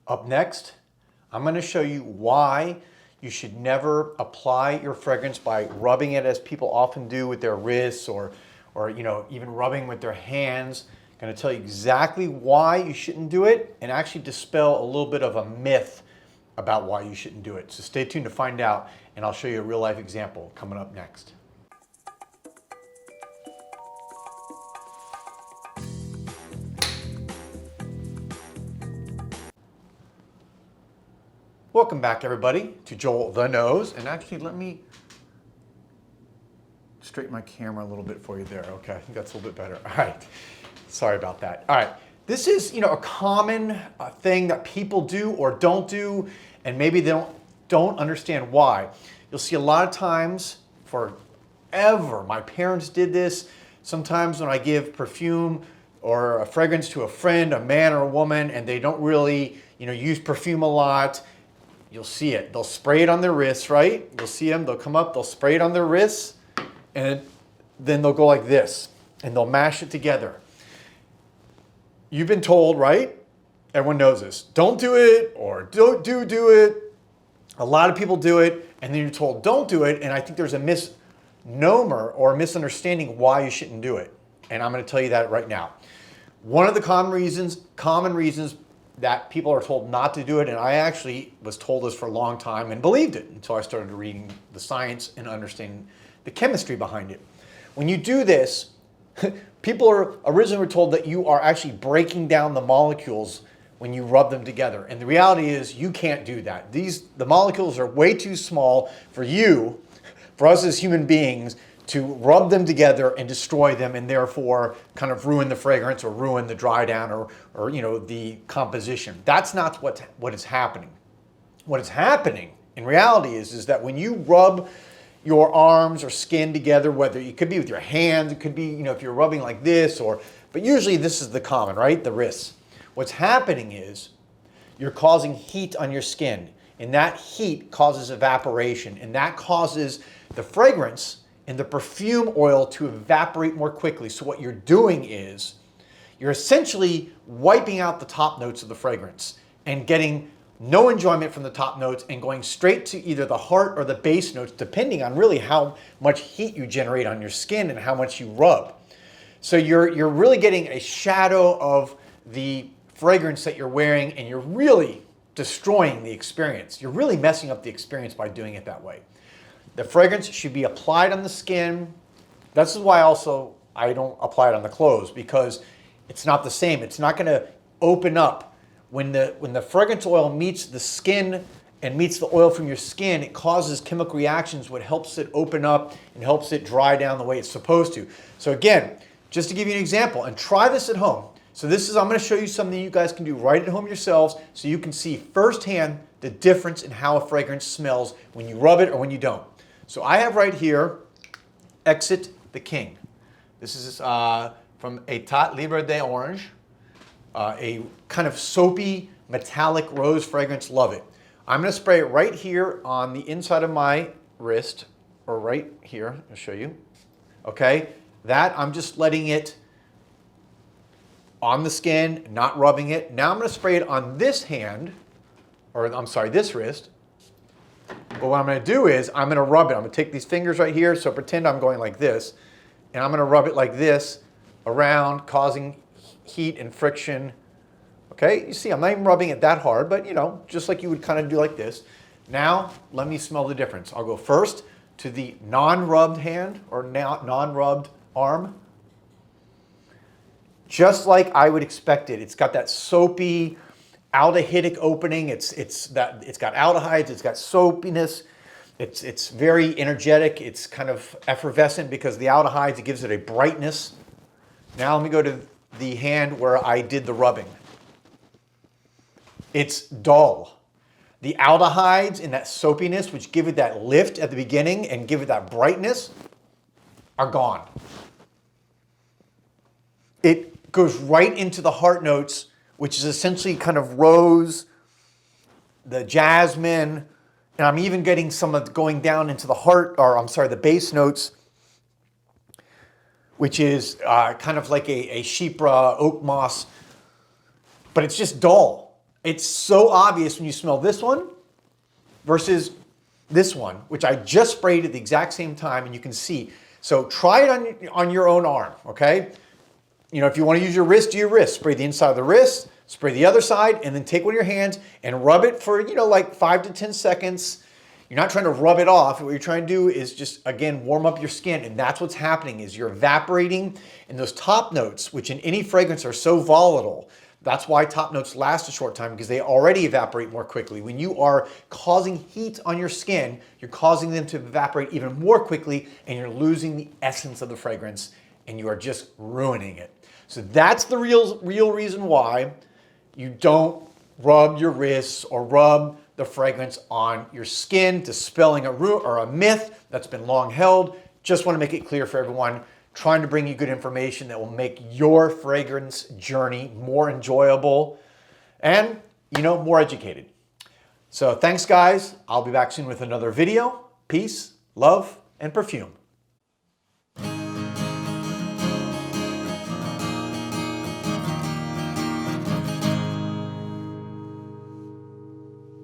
Up next, I'm going to show you why you should never apply your fragrance by rubbing it as people often do with their wrists or even rubbing with their hands. I'm going to tell you exactly why you shouldn't do it and actually dispel a little bit of a myth about why you shouldn't do it. So stay tuned to find out, and I'll show you a real life example coming up next. Welcome back, everybody, to Joel the Nose. And actually, let me straighten my camera a little bit for you there. Okay, I think that's a little bit better. All right, sorry about that. All right, this is a common thing that people do or don't do, and maybe they don't understand why. You'll see a lot of times, forever, my parents did this. Sometimes when I give perfume or a fragrance to a friend, a man or a woman, and they don't really use perfume a lot, you'll see it. They'll spray it on their wrists, right? You'll see them, they'll come up, they'll spray it on their wrists, and then they'll go like this, and they'll mash it together. You've been told, right? Everyone knows this. Don't do it, or do it. A lot of people do it, and then you're told don't do it, and I think there's a misnomer or a misunderstanding why you shouldn't do it. And I'm going to tell you that right now. One of the common reasons that people are told not to do it, and I actually was told this for a long time and believed it until I started reading the science and understanding the chemistry behind it. When you do this, people originally were told that you are actually breaking down the molecules when you rub them together. And the reality is you can't do that. The molecules are way too small for us as human beings, to rub them together and destroy them and therefore kind of ruin the fragrance or ruin the dry down or the composition. That's not what is happening. What is happening in reality is that when you rub your arms or skin together, whether it could be with your hands, it could be if you're rubbing like this, but usually this is the common, right? The wrists. What's happening is you're causing heat on your skin, and that heat causes evaporation, and that causes the fragrance and the perfume oil to evaporate more quickly. So what you're doing is you're essentially wiping out the top notes of the fragrance and getting no enjoyment from the top notes and going straight to either the heart or the base notes, depending on really how much heat you generate on your skin and how much you rub. So you're really getting a shadow of the fragrance that you're wearing, and you're really destroying the experience. You're really messing up the experience by doing it that way. The fragrance should be applied on the skin. This is why also I don't apply it on the clothes, because it's not the same. It's not going to open up. When the fragrance oil meets the skin and meets the oil from your skin, it causes chemical reactions, what helps it open up and helps it dry down the way it's supposed to. So again, just to give you an example, and try this at home. So I'm going to show you something you guys can do right at home yourselves so you can see firsthand the difference in how a fragrance smells when you rub it or when you don't. So I have right here, Exit the King. This is from Etat Libre d'Orange, a kind of soapy, metallic rose fragrance. Love it. I'm going to spray it right here on the inside of my wrist, or right here. I'll show you. Okay, that I'm just letting it on the skin, not rubbing it. Now I'm going to spray it on this hand, this wrist. But what I'm going to do is I'm going to rub it. I'm going to take these fingers right here, so pretend I'm going like this, and I'm going to rub it like this around, causing heat and friction. Okay, you see I'm not even rubbing it that hard, but just like you would kind of do like this. Now let me smell the difference. I'll go first to the non-rubbed hand or non-rubbed arm. Just like I would expect it. It's got that soapy, aldehydic opening. It's got aldehydes. It's got soapiness. It's very energetic. It's kind of effervescent because the aldehydes, it gives it a brightness. Now let me go to the hand where I did the rubbing. It's dull. The aldehydes and that soapiness, which give it that lift at the beginning and give it that brightness, are gone. It goes right into the heart notes, which is essentially kind of rose, the jasmine, and I'm even getting some of going down into the the base notes, which is kind of like a chypre, oak moss, but it's just dull. It's so obvious when you smell this one versus this one, which I just sprayed at the exact same time, and you can see. So try it on your own arm, okay? You know, if you want to use your wrist, do your wrist. Spray the inside of the wrist, spray the other side, and then take one of your hands and rub it for, you know, like 5 to 10 seconds. You're not trying to rub it off. What you're trying to do is just, again, warm up your skin. And that's what's happening is you're evaporating. And those top notes, which in any fragrance are so volatile, that's why top notes last a short time, because they already evaporate more quickly. When you are causing heat on your skin, you're causing them to evaporate even more quickly, and you're losing the essence of the fragrance, and you are just ruining it. So that's the real reason why you don't rub your wrists or rub the fragrance on your skin, dispelling a myth that's been long held. Just want to make it clear for everyone, trying to bring you good information that will make your fragrance journey more enjoyable and, you know, more educated. So thanks, guys. I'll be back soon with another video. Peace, love, and perfume.